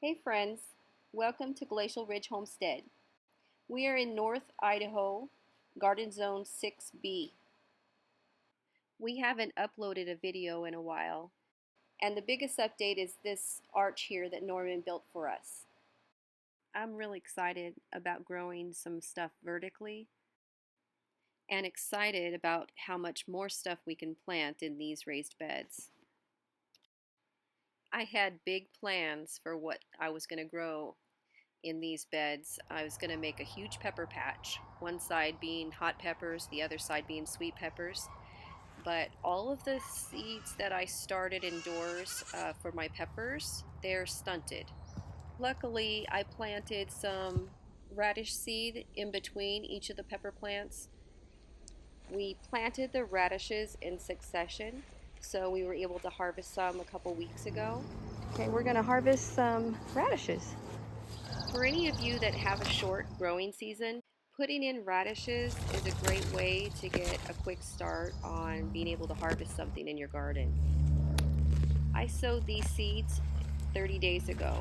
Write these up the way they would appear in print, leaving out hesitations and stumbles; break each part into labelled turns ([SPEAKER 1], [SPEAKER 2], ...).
[SPEAKER 1] Hey friends, welcome to Glacial Ridge Homestead. We are in North Idaho, Garden Zone 6B. We haven't uploaded a video in a while, and the biggest update is this arch here that Norman built for us. I'm really excited about growing some stuff vertically and excited about how much more stuff we can plant in these raised beds. I had big plans for what I was going to grow in these beds. I was going to make a huge pepper patch, one side being hot peppers, the other side being sweet peppers. But all of the seeds that I started indoors for my peppers, they're stunted. Luckily, I planted some radish seed in between each of the pepper plants. We planted the radishes in succession, so we were able to harvest some a couple weeks ago. Okay, we're going to harvest some radishes. For any of you that have a short growing season, putting in radishes is a great way to get a quick start on being able to harvest something in your garden. I sowed these seeds 30 days ago.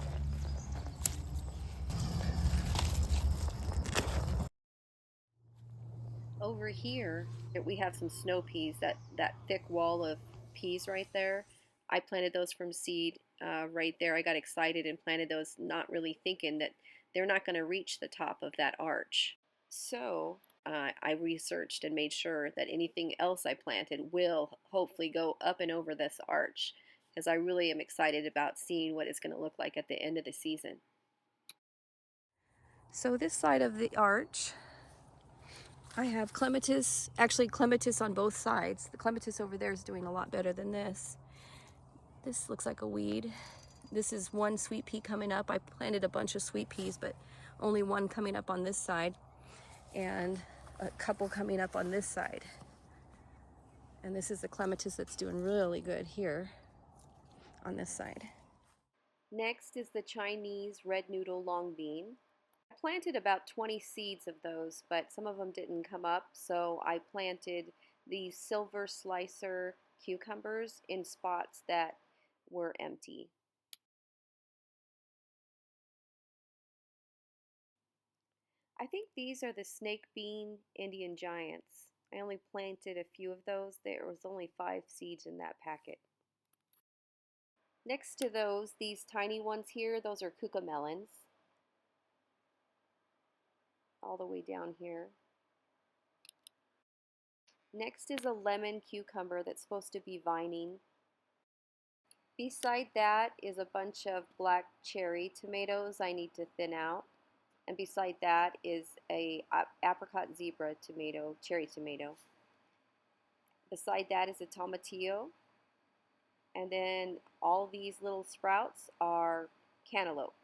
[SPEAKER 1] Over here, we have some snow peas, that thick wall of peas right there. I planted those from seed right there. I got excited and planted those, not really thinking that they're not going to reach the top of that arch. So I researched and made sure that anything else I planted will hopefully go up and over this arch, because I really am excited about seeing what it's going to look like at the end of the season. So this side of the arch, I have clematis, actually clematis on both sides. The clematis over there is doing a lot better than this. This looks like a weed. This is one sweet pea coming up. I planted a bunch of sweet peas, but only one coming up on this side, and a couple coming up on this side. And this is the clematis that's doing really good here on this side. Next is the Chinese red noodle long bean. I planted about 20 seeds of those, but some of them didn't come up, so I planted these silver slicer cucumbers in spots that were empty. I think these are the snake bean Indian giants. I only planted a few of those. There was only 5 seeds in that packet. Next to those, these tiny ones here, those are cucamelons, all the way down here. Next is a lemon cucumber that's supposed to be vining. Beside that is a bunch of black cherry tomatoes I need to thin out. And beside that is a apricot zebra tomato, cherry tomato. Beside that is a tomatillo. And then all these little sprouts are cantaloupe.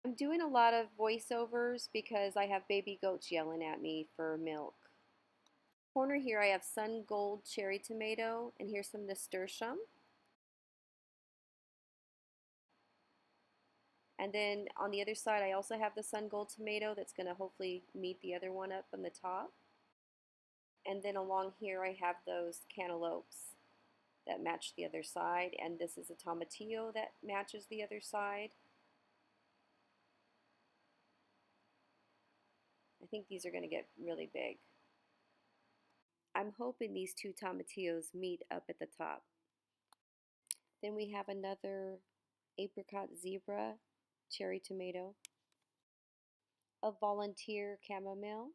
[SPEAKER 1] I'm doing a lot of voiceovers because I have baby goats yelling at me for milk. Corner here I have sun gold cherry tomato, and here's some nasturtium. And then on the other side I also have the sun gold tomato that's going to hopefully meet the other one up on the top. And then along here I have those cantaloupes that match the other side, and this is a tomatillo that matches the other side. I think these are going to get really big. I'm hoping these two tomatillos meet up at the top. Then we have another apricot zebra cherry tomato, a volunteer chamomile.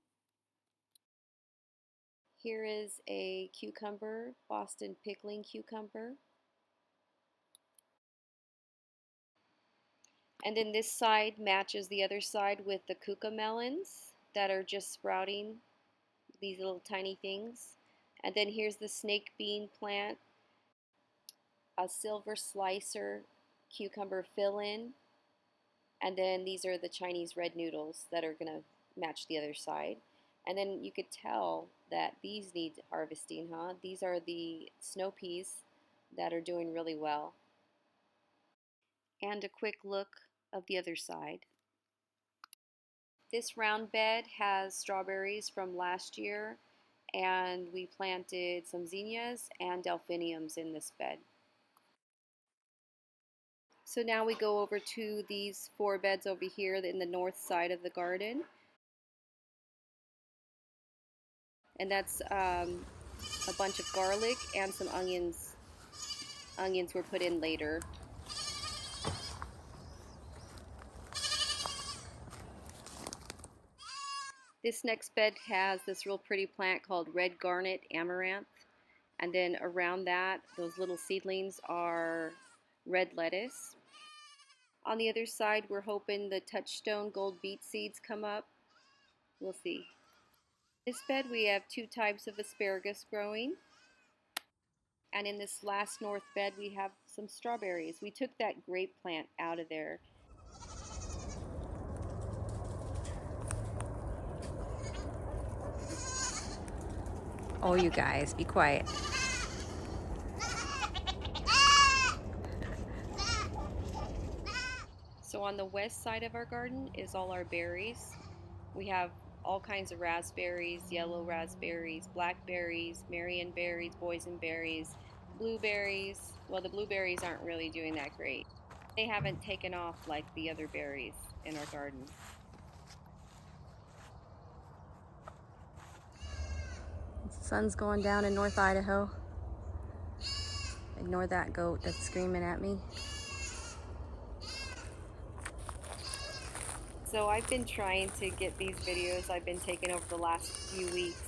[SPEAKER 1] Here is a cucumber, Boston pickling cucumber. And then this side matches the other side with the cucamelons that are just sprouting, these little tiny things. And then here's the snake bean plant, a silver slicer cucumber fill-in. And then these are the Chinese red noodles that are going to match the other side. And then you could tell that these need harvesting, huh? These are the snow peas that are doing really well. And a quick look of the other side. This round bed has strawberries from last year, and we planted some zinnias and delphiniums in this bed. So now we go over to these 4 beds over here in the north side of the garden. And that's a bunch of garlic and some onions. Onions were put in later. This next bed has this real pretty plant called red garnet amaranth. And then around that, those little seedlings are red lettuce. On the other side, we're hoping the touchstone gold beet seeds come up. We'll see. In this bed, we have 2 types of asparagus growing. And in this last north bed, we have some strawberries. We took that grape plant out of there.
[SPEAKER 2] Oh, you guys, be quiet.
[SPEAKER 1] So on the west side of our garden is all our berries. We have all kinds of raspberries, yellow raspberries, blackberries, Marion berries, boysenberries, blueberries. Well, the blueberries aren't really doing that great. They haven't taken off like the other berries in our garden.
[SPEAKER 2] The sun's going down in North Idaho. Ignore that goat that's screaming at me.
[SPEAKER 1] So I've been trying to get these videos I've been taking over the last few weeks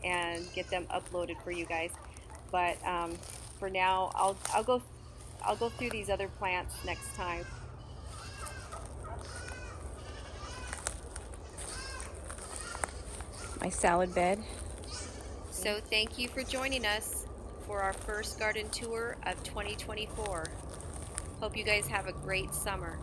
[SPEAKER 1] and get them uploaded for you guys. But for now, I'll go through these other plants next time.
[SPEAKER 2] My salad bed.
[SPEAKER 1] So thank you for joining us for our first garden tour of 2024. Hope you guys have a great summer.